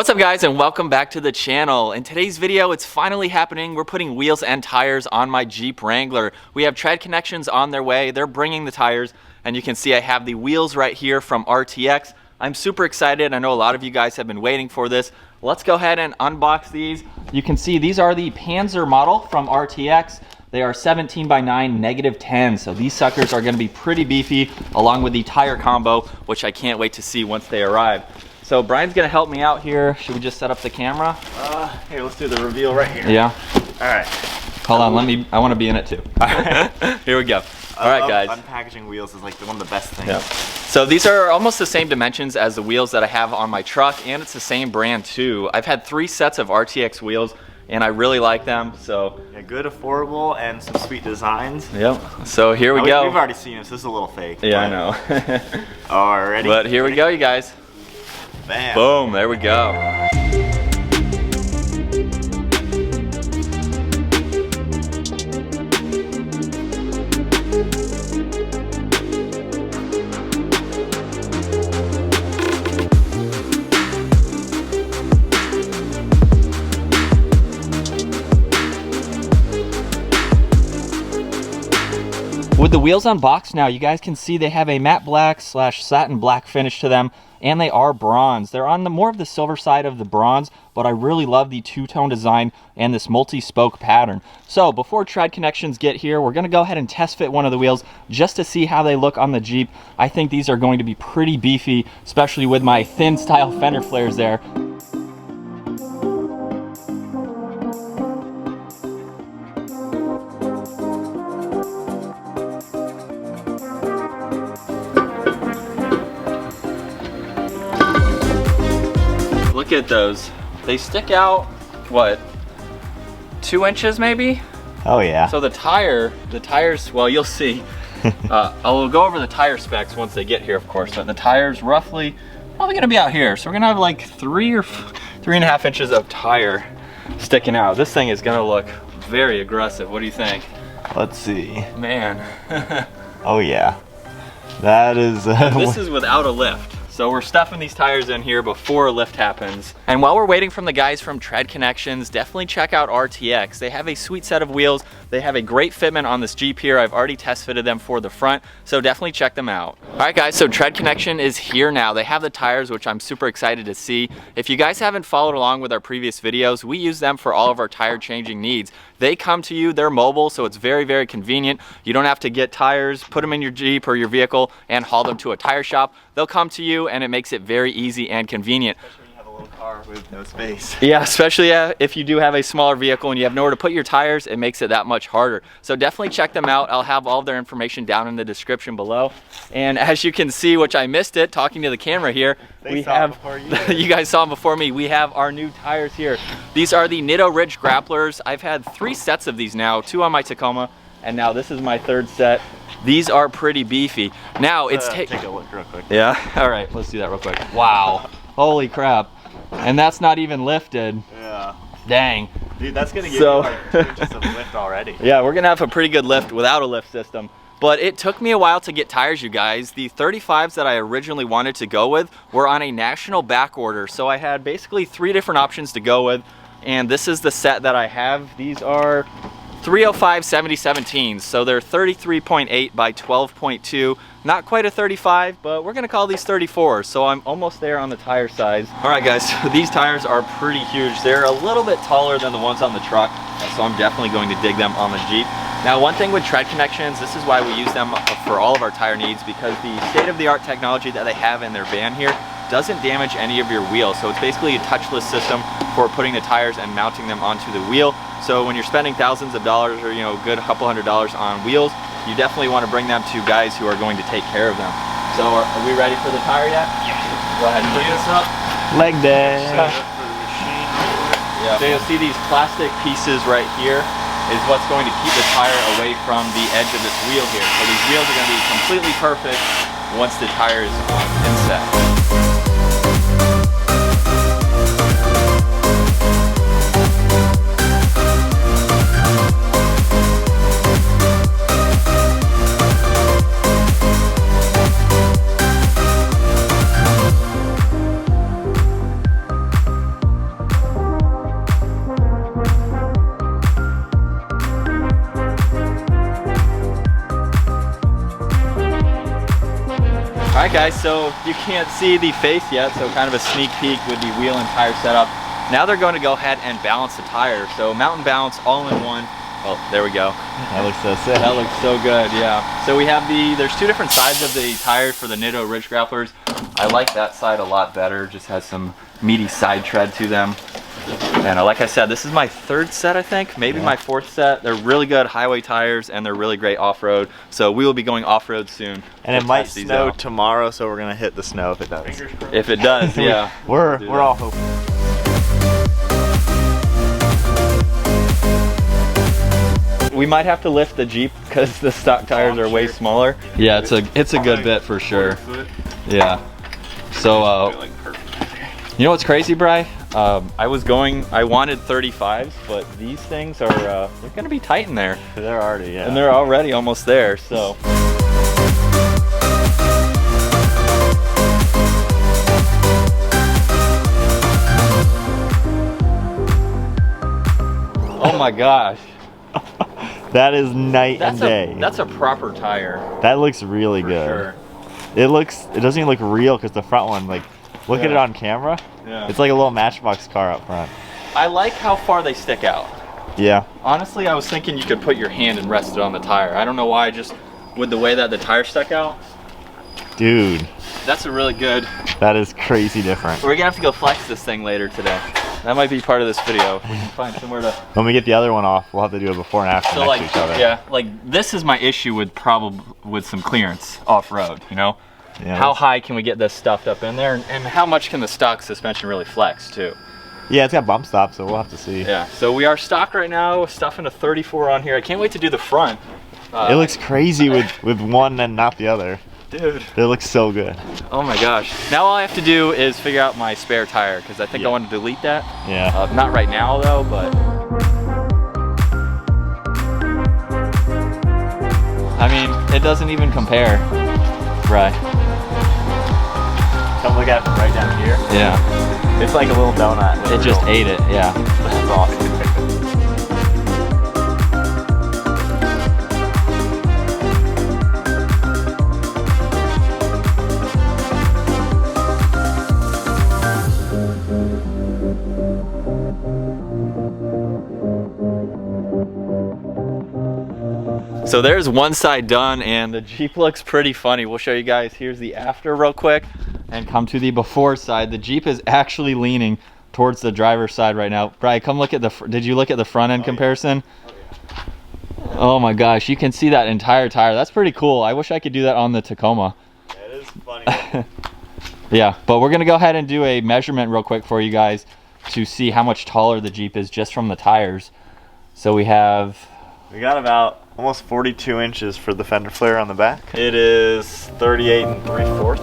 What's up guys, and welcome back to the channel. In today's video, it's finally happening. We're putting wheels and tires on my Jeep Wrangler. We have tread connections on their way. They're bringing the tires, and you can see I have the wheels right here from RTX. I'm super excited. I know a lot of you guys have been waiting for this. Let's go ahead and unbox these. You can see these are the Panzer model from RTX. They are 17 by 9 -10, so these suckers are going to be pretty beefy, along with the tire combo, which I can't wait to see once they arrive. So Brian's gonna help me out here. Should we just set up the camera? Here, let's do the reveal right here. Yeah. All right. Hold on, I want to be in it too. Here we go. All right, guys. Unpackaging wheels is like one of the best things. Yeah. So these are almost the same dimensions as the wheels that I have on my truck, and it's the same brand too. I've had 3 sets of RTX wheels, and I really like them. So yeah, good, affordable, and some sweet designs. Yep. So here we go. We've already seen this. This is a little fake. Yeah, I know. Alrighty. But here we go, you guys. Bam. Boom, there we go. With the wheels unboxed now, you guys can see they have a matte black / satin black finish to them, and they are bronze. They're on the more of the silver side of the bronze, but I really love the two-tone design and this multi-spoke pattern. So before tread connections get here, we're gonna go ahead and test fit one of the wheels just to see how they look on the Jeep. I think these are going to be pretty beefy, especially with my thin style fender flares there. Look at those. They stick out, what, 2 inches maybe? Oh yeah. So the tires, well, you'll see. I'll go over the tire specs once they get here, of course, but the tires roughly, probably gonna be out here. So we're gonna have like 3 or 3.5 inches of tire sticking out. This thing is gonna look very aggressive. What do you think? Let's see. Man. Oh yeah. That is... This is without a lift. So we're stuffing these tires in here before a lift happens. And while we're waiting from the guys from Tread Connections, definitely check out RTX. They have a sweet set of wheels. They have a great fitment on this Jeep here. I've already test fitted them for the front, so definitely check them out. All right guys, so Tread Connection is here now. They have the tires, which I'm super excited to see. If you guys haven't followed along with our previous videos, we use them for all of our tire changing needs. They come to you, they're mobile, so it's very, very convenient. You don't have to get tires, put them in your Jeep or your vehicle, and haul them to a tire shop. They'll come to you, and it makes it very easy and convenient. Especially when you have a little car with no space. Yeah, especially if you do have a smaller vehicle and you have nowhere to put your tires, it makes it that much harder. So definitely check them out. I'll have all of their information down in the description below. And as you can see, which I missed it talking to the camera here, we have, you guys saw them before me, we have our new tires here. These are the Nitto Ridge Grapplers. I've had 3 sets of these now, 2 on my Tacoma, and now this is my 3rd set. These are pretty beefy. Now it's take a look real quick. Yeah, all right, let's do that real quick. Wow, holy crap. And that's not even lifted. Yeah. Dang. Dude, that's gonna give you like 2 inches of lift already. Yeah, we're gonna have a pretty good lift without a lift system. But it took me a while to get tires, you guys. The 35s that I originally wanted to go with were on a national back order. So I had basically 3 different options to go with. And this is the set that I have. These are 305 7017s, so they're 33.8 by 12.2. Not quite a 35, but we're gonna call these 34s, so I'm almost there on the tire size. All right guys, so these tires are pretty huge. They're a little bit taller than the ones on the truck, so I'm definitely going to dig them on the Jeep. Now, one thing with Tread Connections, this is why we use them for all of our tire needs, because the state-of-the-art technology that they have in their van here doesn't damage any of your wheels. So it's basically a touchless system for putting the tires and mounting them onto the wheel. So when you're spending thousands of dollars or, you know, a good couple $100s on wheels, you definitely want to bring them to guys who are going to take care of them. So are we ready for the tire yet? Go ahead and bring this up. Leg day. Yeah. So you'll see these plastic pieces right here is what's going to keep the tire away from the edge of this wheel here. So these wheels are going to be completely perfect once the tire is inset. Alright guys, so you can't see the face yet, so kind of a sneak peek with the wheel and tire setup. Now they're going to go ahead and balance the tire. So mountain balance all in one. Oh, there we go. That looks so sick. That looks so good, yeah. So we have there's two different sides of the tires for the Nitto Ridge Grapplers. I like that side a lot better, just has some meaty side tread to them. And like I said, this is my third set, I think, maybe my fourth set. They're really good highway tires and they're really great off-road. So we will be going off-road soon. And it might snow tomorrow, so we're gonna hit the snow if it does. If it does, yeah. We're all hoping. We might have to lift the Jeep because the stock tires are way smaller. Yeah, it's a good bit for sure. Yeah. So you know what's crazy, Bri? I wanted 35s, but these things are they're gonna be tight in there. They're already, yeah. And they're already almost there, so. Oh my gosh. That is night and day. That's a proper tire. That looks really good. Sure. It doesn't even look real because the front one, like, look at it on camera. Yeah. It's like a little Matchbox car up front. I like how far they stick out. Yeah. Honestly, I was thinking you could put your hand and rest it on the tire. I don't know why, just with the way that the tire stuck out. Dude. That's a really good. That is crazy different. We're gonna have to go flex this thing later today. That might be part of this video. We can find somewhere to. When we get the other one off, we'll have to do a before and after So next to each other. yeah, like this is my issue with some clearance off-road, you know? Yeah. How high can we get this stuffed up in there, and how much can the stock suspension really flex too? Yeah, it's got bump stops, so we'll have to see. Yeah, so we are stock right now, stuffing a 34 on here. I can't wait to do the front. It looks crazy with one and not the other. Dude. It looks so good. Oh my gosh. Now all I have to do is figure out my spare tire, because I think I want to delete that. Yeah. Not right now though, but. I mean, it doesn't even compare. Right. Come look at it right down here. Yeah. It's like a little donut. It just ate it, yeah. That's awesome. So there's one side done and the Jeep looks pretty funny. We'll show you guys. Here's the after real quick and come to the before side. The Jeep is actually leaning towards the driver's side right now. Brian, come look at did you look at the front end comparison? Oh my gosh, you can see that entire tire. That's pretty cool. I wish I could do that on the Tacoma. It is funny. Yeah, but we're gonna go ahead and do a measurement real quick for you guys to see how much taller the Jeep is just from the tires. So we got about almost 42 inches for the fender flare on the back. It is 38 3/4.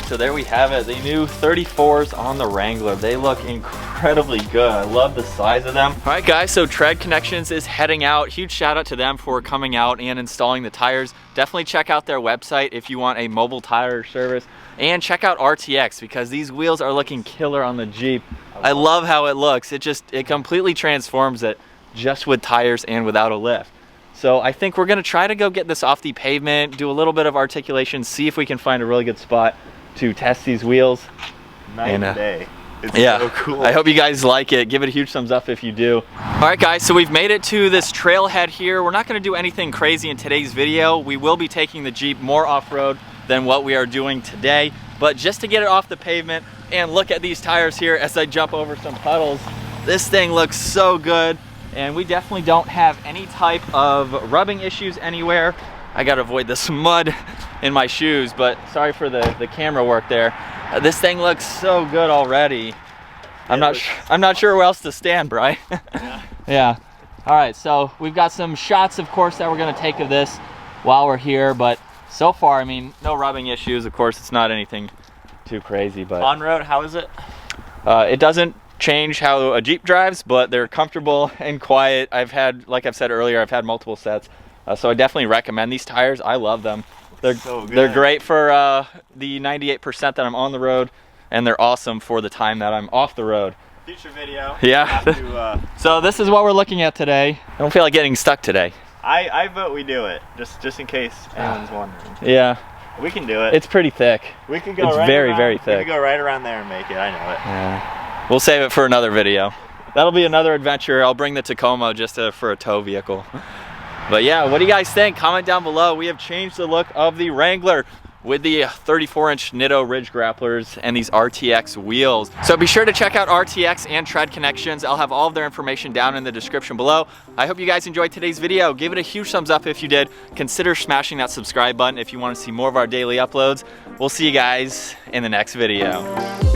So there we have it, the new 34s on the Wrangler. They look incredibly good. I love the size of them. All right guys, so Tread Connections is heading out. Huge shout out to them for coming out and installing the tires. Definitely check out their website if you want a mobile tire service. And check out RTX because these wheels are looking killer on the Jeep. I love how it looks. It completely transforms it just with tires and without a lift. So I think we're gonna try to go get this off the pavement, do a little bit of articulation, see if we can find a really good spot to test these wheels. Night and day. It's yeah, so cool. I hope you guys like it. Give it a huge thumbs up if you do. All right guys, so we've made it to this trailhead here. We're not gonna do anything crazy in today's video. We will be taking the Jeep more off-road than what we are doing today, but just to get it off the pavement and look at these tires here as I jump over some puddles. This thing looks so good, and we definitely don't have any type of rubbing issues anywhere. I gotta avoid this mud in my shoes, but sorry for the camera work there. This thing looks so good already. I'm not sure where else to stand, Bri. Yeah. Yeah. All right, so we've got some shots, of course, that we're gonna take of this while we're here, but so far, I mean, no rubbing issues. Of course, it's not anything too crazy, but on road, how is it? It doesn't change how a Jeep drives, but they're comfortable and quiet. Like I've said earlier, I've had multiple sets, so I definitely recommend these tires. I love them. They're great for the 98% that I'm on the road, and they're awesome for the time that I'm off the road. Future video. Yeah. So this is what we're looking at today. I don't feel like getting stuck today. I vote we do it, just in case anyone's wondering. Yeah. We can do it. It's pretty thick. We could go it's right very, around, very thick. We could go right around there and make it. I know it. Yeah. We'll save it for another video. That'll be another adventure. I'll bring the Tacoma just for a tow vehicle. But yeah, what do you guys think? Comment down below. We have changed the look of the Wrangler with the 34-inch Nitto Ridge grapplers and these RTX wheels. So be sure to check out RTX and Tread Connections. I'll have all of their information down in the description below. I hope you guys enjoyed today's video. Give it a huge thumbs up if you did. Consider smashing that subscribe button if you want to see more of our daily uploads. We'll see you guys in the next video.